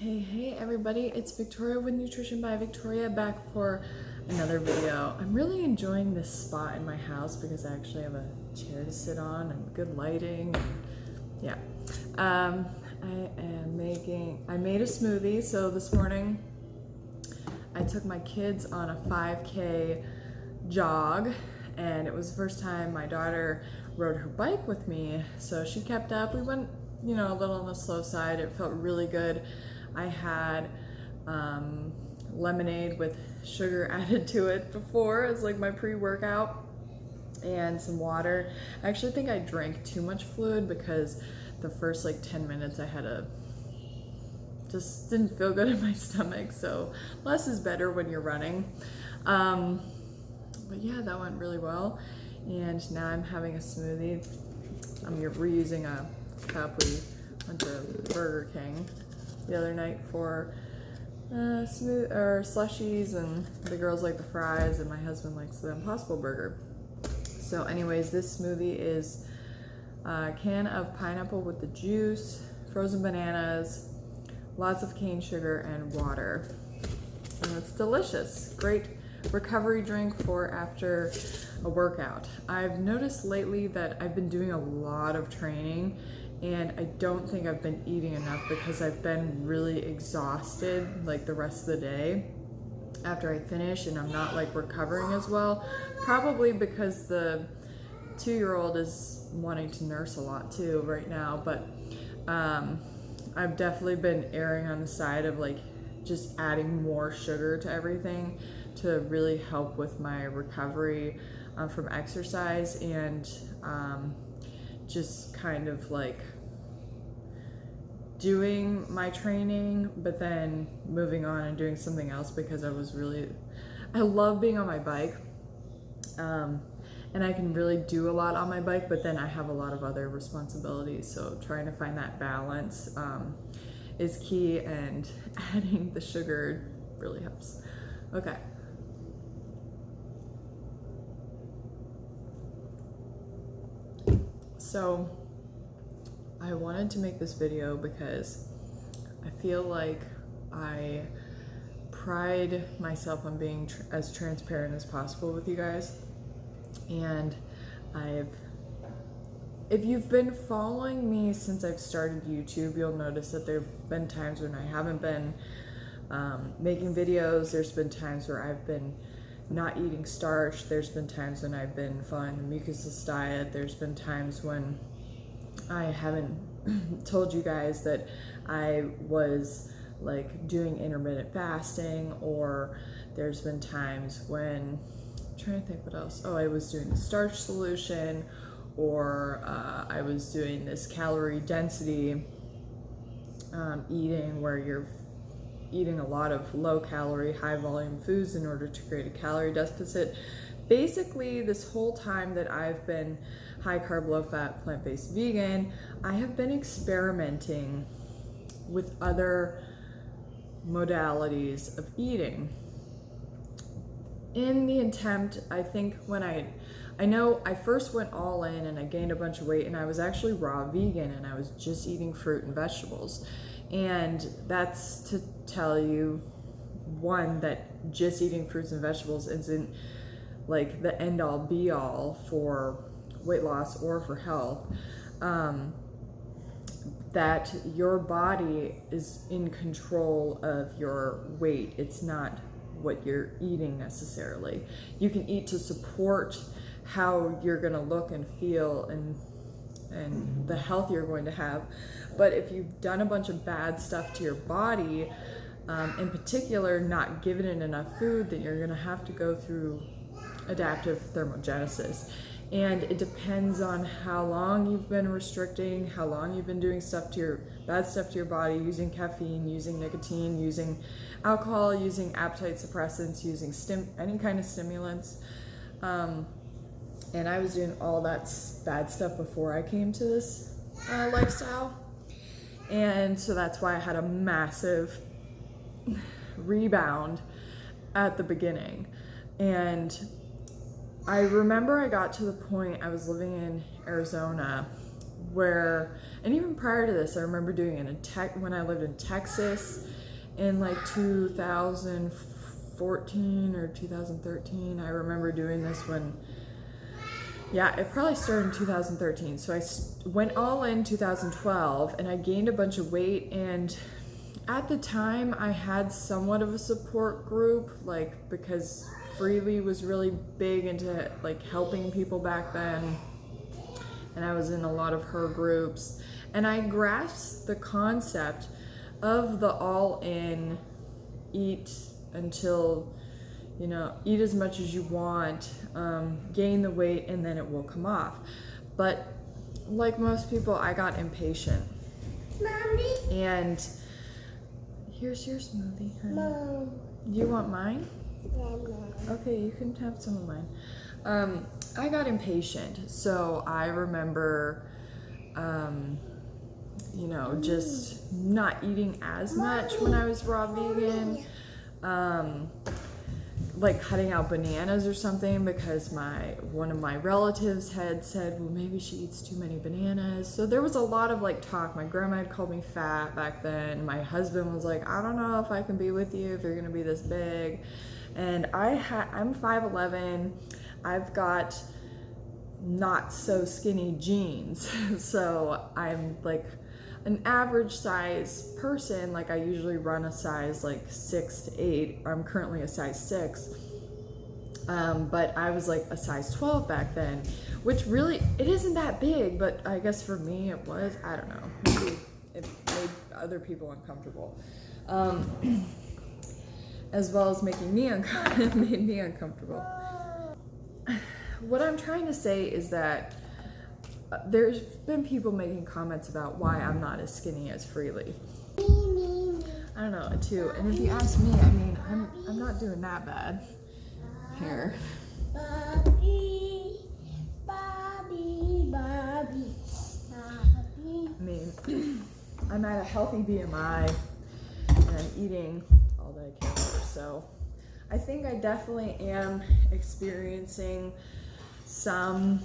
Hey everybody, it's Victoria with Nutrition by Victoria back for another video. I'm really enjoying this spot in my house because I actually have a chair to sit on and good lighting and yeah. I made a smoothie. So this morning I took my kids on a 5K jog and it was the first time my daughter rode her bike with me, so she kept up. We went, a little on the slow side. It felt really good. I had lemonade with sugar added to it before as like my pre-workout and some water. I actually think I drank too much fluid because the first 10 minutes I had just didn't feel good in my stomach, so less is better when you're running. But yeah, that went really well. And now I'm having a smoothie. I'm reusing a cup. We went to Burger King the other night for slushies, and the girls like the fries and my husband likes the Impossible Burger. So anyways, this smoothie is a can of pineapple with the juice, frozen bananas, lots of cane sugar, and water. And it's delicious. Great recovery drink for after a workout. I've noticed lately that I've been doing a lot of training and I don't think I've been eating enough because I've been really exhausted the rest of the day after I finish, and I'm not recovering as well. Probably because the 2-year-old is wanting to nurse a lot too right now, but I've definitely been erring on the side of just adding more sugar to everything to really help with my recovery from exercise, and just kind of doing my training but then moving on and doing something else because I love being on my bike, and I can really do a lot on my bike, but then I have a lot of other responsibilities, so trying to find that balance is key, and adding the sugar really helps. Okay. So I wanted to make this video because I feel like I pride myself on being as transparent as possible with you guys. And if you've been following me since I've started YouTube, you'll notice that there've been times when I haven't been making videos. There's been times where I've been not eating starch. There's been times when I've been following the mucusless diet. There's been times when I haven't told you guys that I was doing intermittent fasting, or there's been times when, I'm trying to think what else. Oh, I was doing the starch solution, or I was doing this calorie density eating, where you're eating a lot of low calorie, high volume foods in order to create a calorie deficit. Basically, this whole time that I've been high carb, low fat, plant-based vegan, I have been experimenting with other modalities of eating in the attempt, I think when I know I first went all in and I gained a bunch of weight, and I was actually raw vegan and I was just eating fruit and vegetables. And that's to tell you, one, that just eating fruits and vegetables isn't the end all be all for weight loss or for health. That your body is in control of your weight. It's not what you're eating necessarily. You can eat to support how you're gonna look and feel and the health you're going to have. But if you've done a bunch of bad stuff to your body, in particular not given it enough food, then you're gonna have to go through adaptive thermogenesis. And it depends on how long you've been restricting, how long you've been doing bad stuff to your body, using caffeine, using nicotine, using alcohol, using appetite suppressants, using any kind of stimulants. And I was doing all that bad stuff before I came to this lifestyle. And so that's why I had a massive rebound at the beginning. And I remember I got to the point, I was living in Arizona and even prior to this, I remember doing it when I lived in Texas in like 2014 or 2013. I remember doing this it probably started in 2013. So I went all in 2012 and I gained a bunch of weight, and at the time I had somewhat of a support group, like because Freelee was really big into like helping people back then, and I was in a lot of her groups, and I grasped the concept of the all-in, eat until, eat as much as you want, gain the weight, and then it will come off. But like most people, I got impatient. Mommy? And here's your smoothie, honey. Mom. You want mine? Yeah, Mom. Okay, you can have some of mine. I got impatient, so I remember, just not eating as much when I was raw vegan. Like cutting out bananas or something because one of my relatives had said, well, maybe she eats too many bananas. So there was a lot of like talk. My grandma had called me fat back then. My husband was like, I don't know if I can be with you if you're gonna be this big. And I'm 5'11". I've got not so skinny jeans. So I'm like an average size person. Like I usually run a size like 6 to 8. I'm currently a size 6. But I was like a size 12 back then, which really, it isn't that big, but I guess for me it was, I don't know, maybe it made other people uncomfortable. As well as making me made me uncomfortable. What I'm trying to say is that there's been people making comments about why I'm not as skinny as Freelee. I don't know, too. And if you ask me, I mean, I'm not doing that bad here. Bobby. I mean, I'm at a healthy BMI and I'm eating all that I can for. So I think I definitely am experiencing some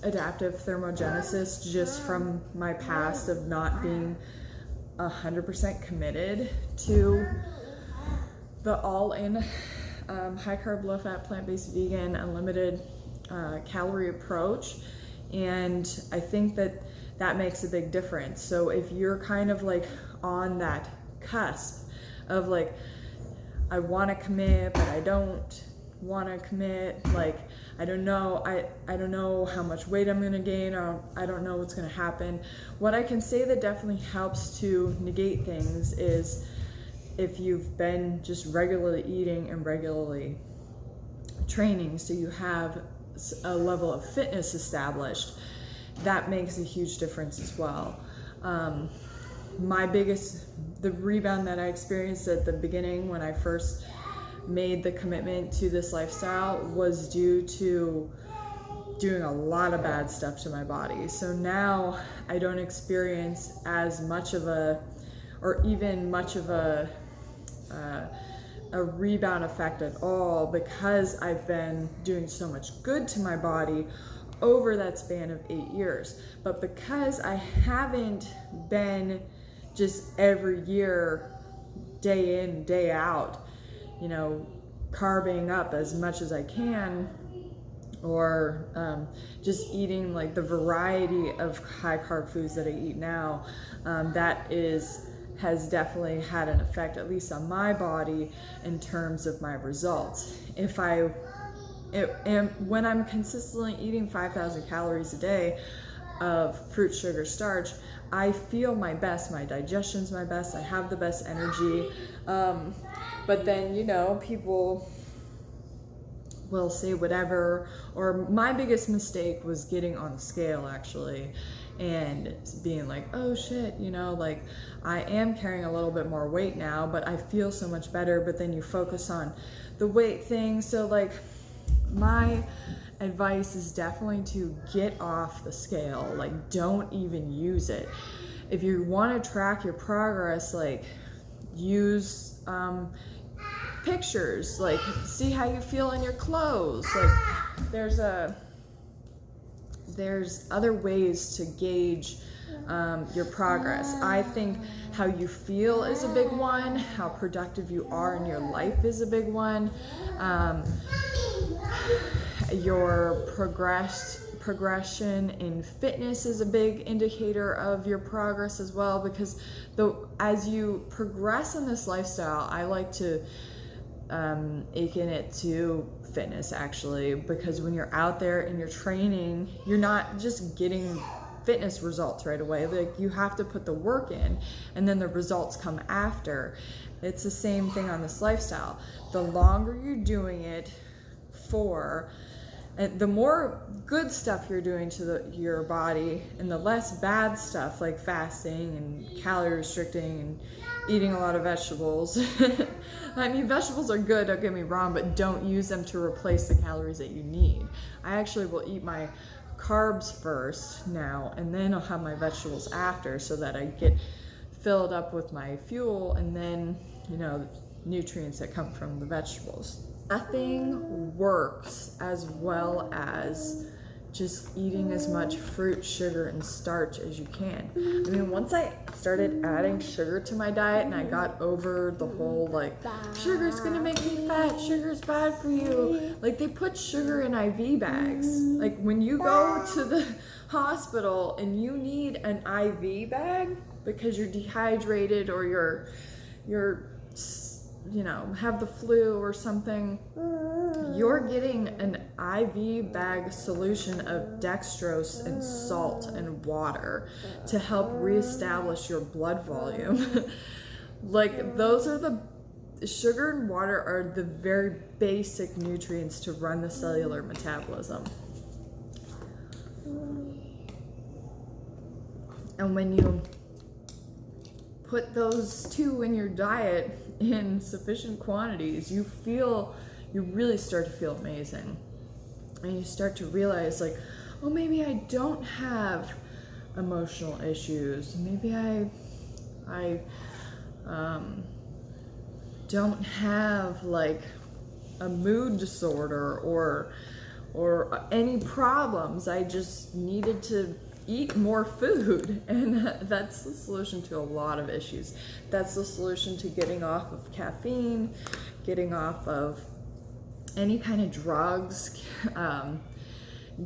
adaptive thermogenesis just from my past of not being 100% committed to the all-in high carb, low fat, plant-based, vegan, unlimited calorie approach. And I think that makes a big difference. So if you're kind of like on that cusp of like, I want to commit, but I don't want to commit, like I don't know how much weight I'm going to gain, or I don't know what's going to happen. What I can say that definitely helps to negate things is if you've been just regularly eating and regularly training, so you have a level of fitness established, that makes a huge difference as well. The rebound that I experienced at the beginning when I first made the commitment to this lifestyle was due to doing a lot of bad stuff to my body. So now I don't experience as much of a rebound effect at all, because I've been doing so much good to my body over that span of 8 years. But because I haven't been just every year, day in, day out, carbing up as much as I can, or just eating like the variety of high carb foods that I eat now, has definitely had an effect, at least on my body, in terms of my results. When I'm consistently eating 5,000 calories a day of fruit, sugar, starch, I feel my best, my digestion's my best, I have the best energy. But then, people will say whatever, or my biggest mistake was getting on the scale actually, and being like, oh shit, like I am carrying a little bit more weight now, but I feel so much better. But then you focus on the weight thing. So like my advice is definitely to get off the scale. Like don't even use it. If you want to track your progress, like use pictures, like see how you feel in your clothes. Like there's there's other ways to gauge your progress. I think how you feel is a big one, how productive you are in your life is a big one, your progression in fitness is a big indicator of your progress as well, because as you progress in this lifestyle, I like to akin it to fitness actually, because when you're out there and you're training, you're not just getting fitness results right away. Like, you have to put the work in, and then the results come after. It's the same thing on this lifestyle. The longer you're doing it for, and the more good stuff you're doing to your body, and the less bad stuff like fasting and calorie restricting and eating a lot of vegetables. I mean, vegetables are good, don't get me wrong, but don't use them to replace the calories that you need. I actually will eat my carbs first now, and then I'll have my vegetables after, so that I get filled up with my fuel and then, nutrients that come from the vegetables. Nothing works as well as just eating as much fruit, sugar, and starch as you can. I mean, once I started adding sugar to my diet and I got over the whole sugar's gonna make me fat, sugar's bad for you. Like, they put sugar in IV bags. Like, when you go to the hospital and you need an IV bag because you're dehydrated or you're have the flu or something, you're getting an IV bag solution of dextrose and salt and water to help reestablish your blood volume. Like, those are the sugar and water are the very basic nutrients to run the cellular metabolism. And when you put those two in your diet in sufficient quantities, you really start to feel amazing. And you start to realize, oh, maybe I don't have emotional issues. Maybe I don't have a mood disorder or any problems. I just needed to eat more food, and that's the solution to a lot of issues. That's the solution to getting off of caffeine, getting off of any kind of drugs,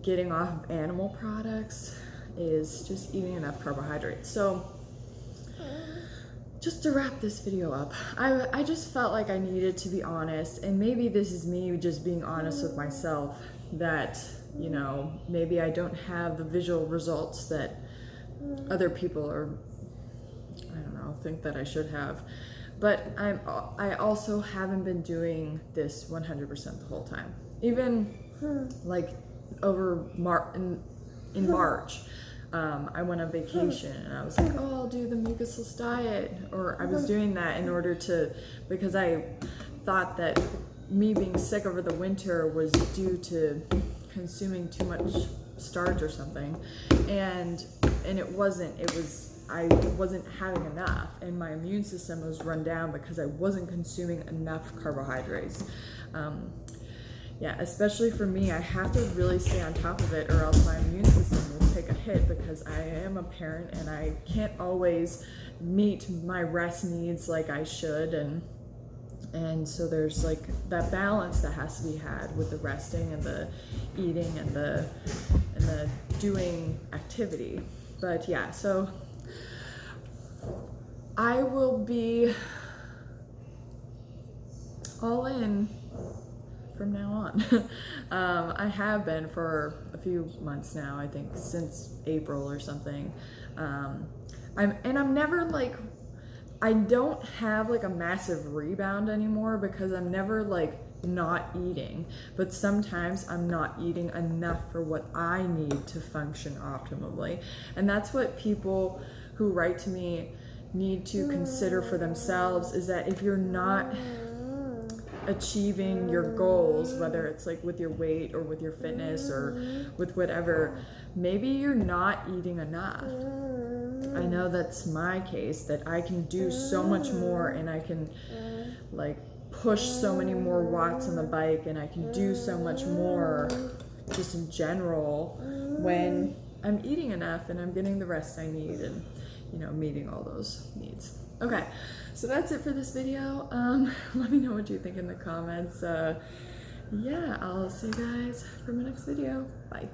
getting off of animal products, is just eating enough carbohydrates. So just to wrap this video up, I just felt like I needed to be honest, and maybe this is me just being honest with myself, that maybe I don't have the visual results that other people think that I should have. But I also haven't been doing this 100% the whole time. Even over in March, I went on vacation and I was like, oh, I'll do the mucusless diet, or I was doing that in order because I thought that me being sick over the winter was due to consuming too much starch or something, and it wasn't. I wasn't having enough, and my immune system was run down because I wasn't consuming enough carbohydrates. Especially for me, I have to really stay on top of it, or else my immune system will take a hit, because I am a parent and I can't always meet my rest needs like I should, and so there's that balance that has to be had with the resting and the eating and the doing activity. But so I will be all in from now on. I have been for a few months now, I think since April or something. I'm never I don't have a massive rebound anymore, because I'm never not eating, but sometimes I'm not eating enough for what I need to function optimally. And that's what people who write to me need to consider for themselves, is that if you're not achieving your goals, whether it's with your weight or with your fitness or with whatever, maybe you're not eating enough. I know that's my case, that I can do so much more, and I can push so many more watts on the bike, and I can do so much more just in general when I'm eating enough and I'm getting the rest I need and, you know, meeting all those needs. Okay, so that's it for this video. Let me know what you think in the comments. Yeah, I'll see you guys for my next video. Bye.